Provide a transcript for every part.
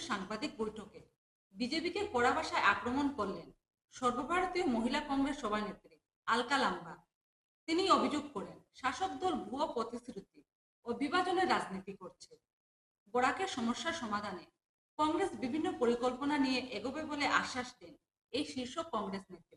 সাংবাদিক বৈঠকে বিজেপিকে কড়া ভাষায় আক্রমণ করলেন সর্বভারতীয় মহিলা কংগ্রেস সভানেত্রী আলকা লাম্বা। তিনি অভিযোগ করেন শাসক দল ভুয়ো প্রতিশ্রুতি ও বিভাজনের রাজনীতি করছে। বরাকের সমস্যার সমাধানে কংগ্রেস বিভিন্ন পরিকল্পনা নিয়ে এগোবে বলে আশ্বাস দেন এই শীর্ষ কংগ্রেস নেত্রী।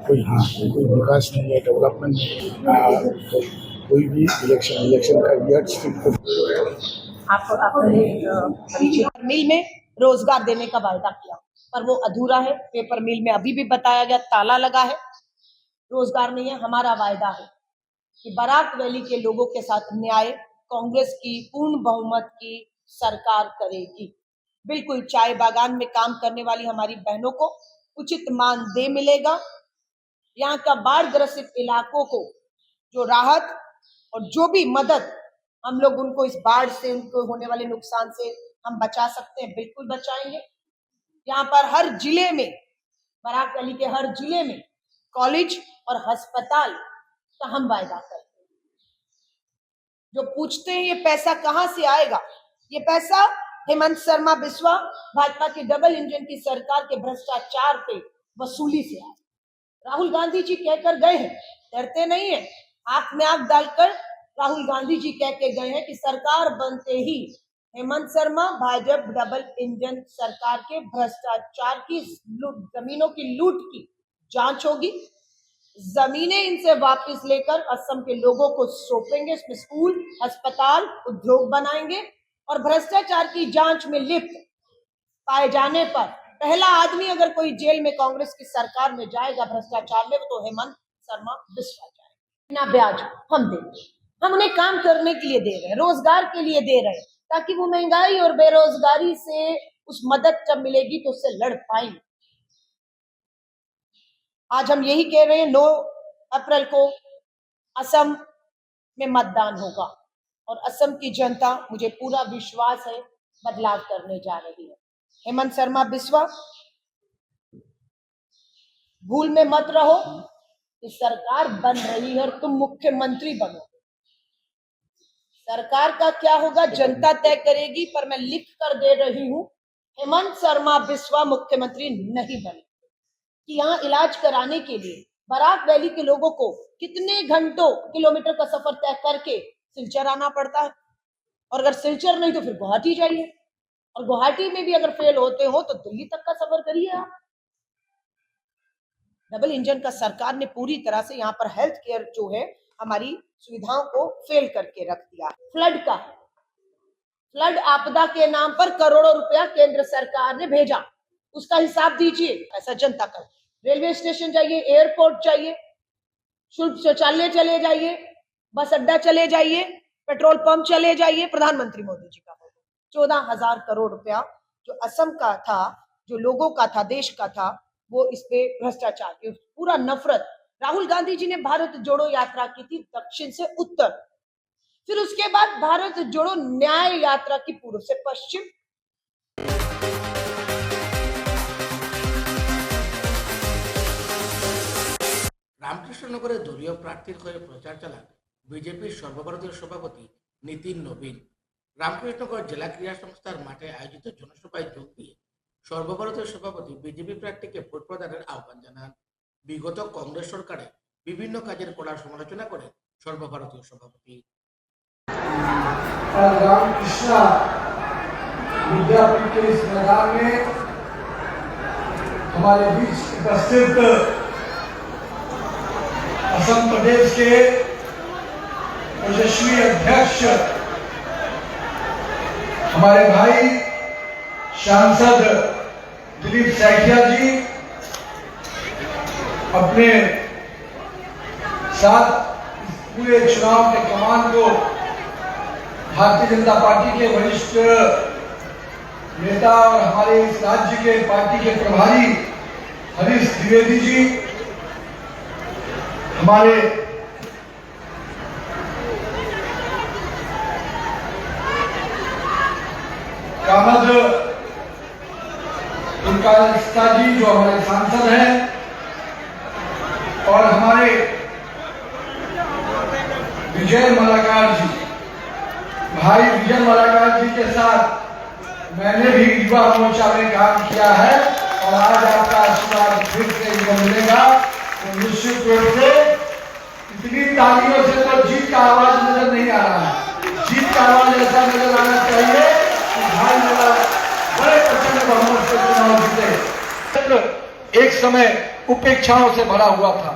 कोई विकास नहीं है, डेवलपमेंट नहीं है, कोई भी इलेक्शन का पेपर मिल में रोजगार देने का वायदा किया पर वो अधूरा है। पेपर मिल में अभी भी बताया गया ताला लगा है, रोजगार नहीं है। हमारा वायदा है कि बराक वैली के लोगों के साथ न्याय कांग्रेस की पूर्ण बहुमत की सरकार करेगी। बिल्कुल चाय बागान में काम करने वाली हमारी बहनों को उचित मानदेय मिलेगा। यहाँ का बाढ़ ग्रसित इलाकों को जो राहत और जो भी मदद हम लोग उनको इस बाढ़ से उनको होने वाले नुकसान से हम बचा सकते हैं, बिल्कुल बचाएंगे। यहाँ पर हर जिले में, बराक वैली के हर जिले में कॉलेज और अस्पताल का हम वायदा करते हैं। जो पूछते हैं ये पैसा कहाँ से आएगा, ये पैसा हेमंत शर्मा बिस्वा भाजपा की डबल इंजन की सरकार के भ्रष्टाचार पे वसूली से आए। राहुल गांधी जी कहकर गए हैं, डरते नहीं है, आंख में आंख डालकर राहुल गांधी जी कह के गए हैं कि सरकार बनते ही हेमंत शर्मा भाजपा डबल इंजन सरकार के भ्रष्टाचार की जमीनों की लूट की जांच होगी। जमीनें इनसे वापस लेकर असम के लोगों को सौंपेंगे, इसमें स्कूल, अस्पताल, उद्योग बनाएंगे और भ्रष्टाचार की जांच में लिप्त पाए जाने पर पहला आदमी अगर कोई जेल में कांग्रेस की सरकार में जाएगा भ्रष्टाचार में, तो हेमंत शर्मा बिस्वा जाएगा। बिना ब्याज हम देंगे, हम उन्हें काम करने के लिए दे रहे हैं, रोजगार के लिए दे रहे हैं, ताकि वो महंगाई और बेरोजगारी से उस मदद जब मिलेगी तो उससे लड़ पाएंगे। आज हम यही कह रहे हैं, 9 अप्रैल को असम में मतदान होगा और असम की जनता, मुझे पूरा विश्वास है, बदलाव करने जा रही है। हेमंत शर्मा बिस्वा, भूल में मत रहो कि सरकार बन रही है और तुम मुख्यमंत्री बनो। सरकार का क्या होगा जनता तय करेगी, पर मैं लिख कर दे रही हूं, हेमंत शर्मा बिस्वा मुख्यमंत्री नहीं बने। कि यहाँ इलाज कराने के लिए बराक वैली के लोगों को कितने घंटों किलोमीटर का सफर तय करके सिलचर आना पड़ता है, और अगर सिलचर नहीं तो फिर गुवाहाटी जाइए, और गुवाहाटी में भी अगर फेल होते हो तो दिल्ली तक का सफर करिए आप। डबल इंजन का सरकार ने पूरी तरह से यहाँ पर हेल्थ केयर जो है हमारी सुविधाओं को फेल करके रख दिया। फ्लड आपदा के नाम पर करोड़ों रुपया केंद्र सरकार ने भेजा, उसका हिसाब दीजिए। ऐसा जनता का रेलवे स्टेशन जाइए, एयरपोर्ट जाइए, शुल्क शौचालय चले जाइए, बस अड्डा चले जाइए, पेट्रोल पंप चले जाइए। प्रधानमंत्री मोदी जी का 14,000 करोड़ रुपया जो असम का था, जो लोगों का था, देश का था, वो इस पे भ्रष्टाचार की पूरा नफरत। राहुल गांधी जी ने भारत जोड़ो यात्रा की थी दक्षिण से उत्तर, फिर उसके बाद भारत जोड़ो न्याय यात्रा की पूर्व से पश्चिम। রামকৃষ্ণনগরে দলীয় প্রার্থীর হয়ে প্রচার চালান বিজেপির সর্বভারতীয় সভাপতি নীতিন নবীন। রামকৃষ্ণনগর জেলা ক্রীড়া সংস্থার মাঠে আয়োজিত জনসভায় যোগ দিয়ে সর্বভারতীয় সভাপতি বিজেপি প্রার্থীকে ভোট প্রদানের আহ্বান জানান। বিগত কংগ্রেস সরকারে বিভিন্ন কাজের কড়া সমালোচনা করেন সর্বভারতীয় সভাপতি। रामकृष्ण विद्यापीठ के इस मैदान में हमारे बीच उपस्थित असम प्रदेश के यशस्वी अध्यक्ष हमारे भाई सांसद दिलीप सैकिया जी अपने साथ पूरे चुनाव के कमान को भारतीय जनता पार्टी के वरिष्ठ नेता और हमारे इस राज्य के पार्टी के प्रभारी हरीश द्विवेदी जी, हमारे कामद उनका जी जो हमारे सांसद हैं, और हमारे विजय मलाकार जी, भाई विजय मलाकार जी के साथ मैंने भी युवा मोर्चा में काम किया है और आज आपका आशीर्वाद फिर से इनको मिलेगा तो निश्चित रूप से इतनी तालियों से तो जीत का आवाज नजर नहीं आ रहा है। जीत का आवाज ऐसा नजर आना चाहिए कि भाई मेरा बड़े प्रचंड बहुमत से चुनाव जीते। एक समय उपेक्षाओं से भरा हुआ था,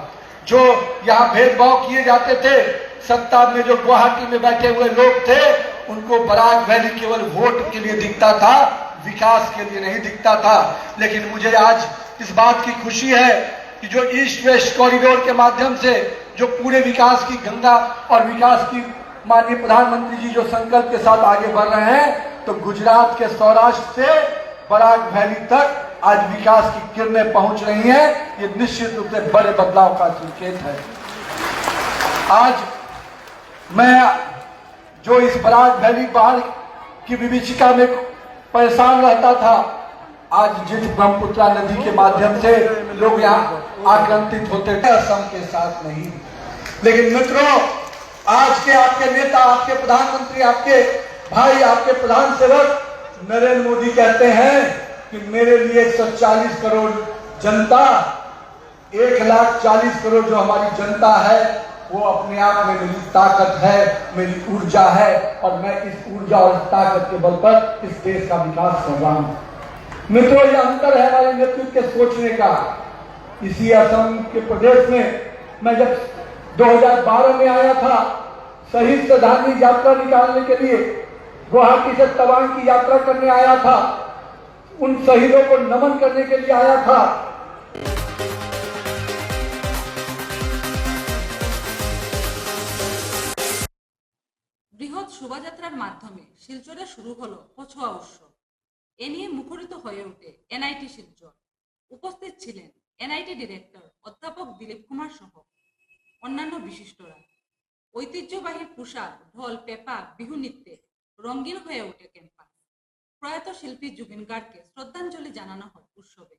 जो यहाँ भेदभाव किए जाते थे। सत्ता में जो गुवाहाटी में बैठे हुए लोग थे उनको बराक वैली केवल वोट के लिए दिखता था, विकास के लिए नहीं दिखता था। लेकिन मुझे आज इस बात की खुशी है कि जो ईस्ट वेस्ट कॉरिडोर के माध्यम से जो पूरे विकास की गंगा और विकास की माननीय प्रधानमंत्री जी जो संकल्प के साथ आगे बढ़ रहे हैं, तो गुजरात के सौराष्ट्र से बराक वैली तक आज विकास की किरणें पहुंच रही हैं। ये निश्चित रूप से बड़े बदलाव का संकेत है। आज मैं जो इस बराक वैली बाढ़ की विभीषिका में परेशान रहता था, आज जिस ब्रह्मपुत्रा नदी के माध्यम से लोग यहाँ आक्रांतित होते थे, असम के साथ नहीं। लेकिन मित्रों, आज के आपके नेता, आपके प्रधानमंत्री, आपके भाई, आपके प्रधान सेवक नरेंद्र मोदी कहते हैं कि मेरे लिए 140 करोड़ जनता, 140 करोड़ जो हमारी जनता है वो अपने आप में मेरी ताकत है, मेरी ऊर्जा है और मैं इस ऊर्जा और ताकत के बल पर इस देश का विकास कर रहा हूं। मित्रों, यह अंतर है हमारे नेतृत्व के सोचने का। इसी असम के प्रदेश में मैं जब 2012 में आया था, शहीद श्रद्धांजलि यात्रा निकालने के लिए गुवाहाटी से तवांग की यात्रा करने आया था, उन शहीदों को नमन करने के लिए आया था। বৃহৎ শোভাযাত্রার মাধ্যমে শিলচরে শুরু হলো কছুয়া উৎসব। এ নিয়ে মুখরিত হয়ে ওঠে এনআইটি শিলচর। উপস্থিত ছিলেন এনআইটি ডিরেক্টর অধ্যাপক দিলীপ কুমার সহ অন্যান্য বিশিষ্টরা। ঐতিহ্যবাহী পোশাক, ঢোল, পেপা, বিহু নৃত্যে রঙিন হয়ে ওঠে ক্যাম্পাস। প্রয়াত শিল্পী জুবিন গার্গকে শ্রদ্ধাঞ্জলি জানানো হয় উৎসবে।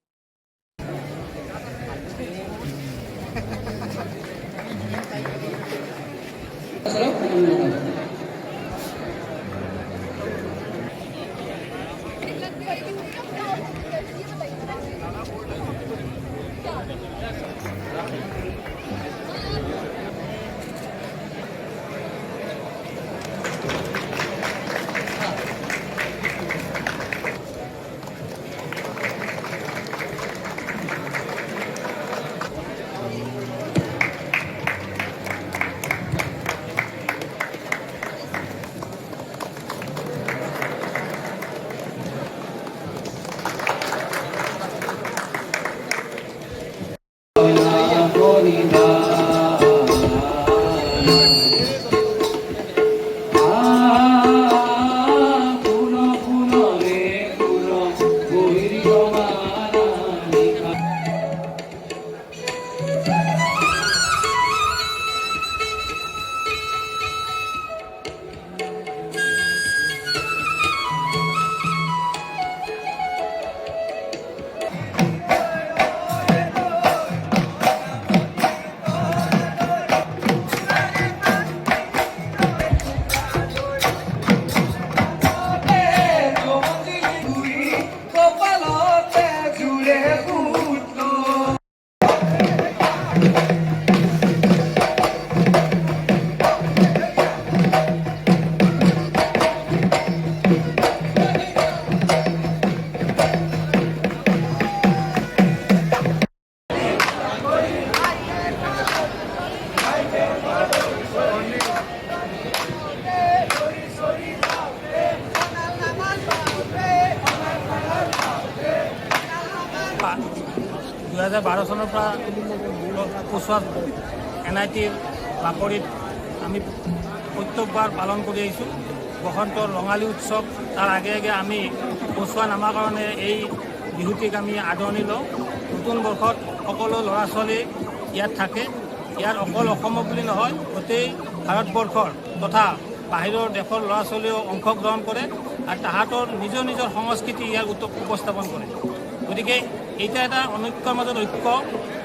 চনৰ পৰা কোচুৱাত এনআইটিৰ বাকৰিত আমি প্ৰত্যেকবাৰ পালন কৰি আহিছোঁ। বসন্তৰ ৰঙালী উৎসৱ, তাৰ আগে আগে আমি কোচুৱা নামাৰ কাৰণে এই বিহুটিক আমি আদৰণি লওঁ। নতুন বৰ্ষত সকলো ল'ৰা ছোৱালী ইয়াত থাকে। ইয়াৰ অকল অসমৰ বুলি নহয়, গোটেই ভাৰতবৰ্ষৰ তথা বাহিৰৰ দেশৰ ল'ৰা ছোৱালীয়েও অংশগ্ৰহণ কৰে আৰু তাহাঁতৰ নিজৰ নিজৰ সংস্কৃতি ইয়াৰ উপস্থাপন কৰে। গতিকে এইটা এটা অনৈক্যৰ মাজত ঐক্য।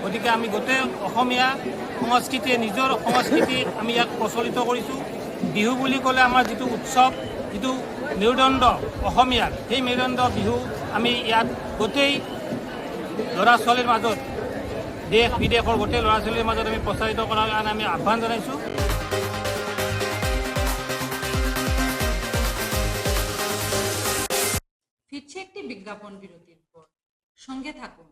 গতিকে আমি গোটেই অসমীয়া সংস্কৃতিয়ে নিজৰ সংস্কৃতি আমি ইয়াক প্ৰচলিত কৰিছোঁ। বিহু বুলি ক'লে আমাৰ যিটো উৎসৱ, যিটো মেৰুদণ্ড অসমীয়াৰ, সেই মেৰুদণ্ড বিহু আমি ইয়াত গোটেই ল'ৰা ছোৱালীৰ মাজত, দেশ বিদেশৰ গোটেই ল'ৰা ছোৱালীৰ মাজত আমি প্ৰচাৰিত কৰাৰ কাৰণে আমি আহ্বান জনাইছোঁ। ফিরছে একটি বিজ্ঞাপন বিরতির পর, সঙ্গে থাকুন।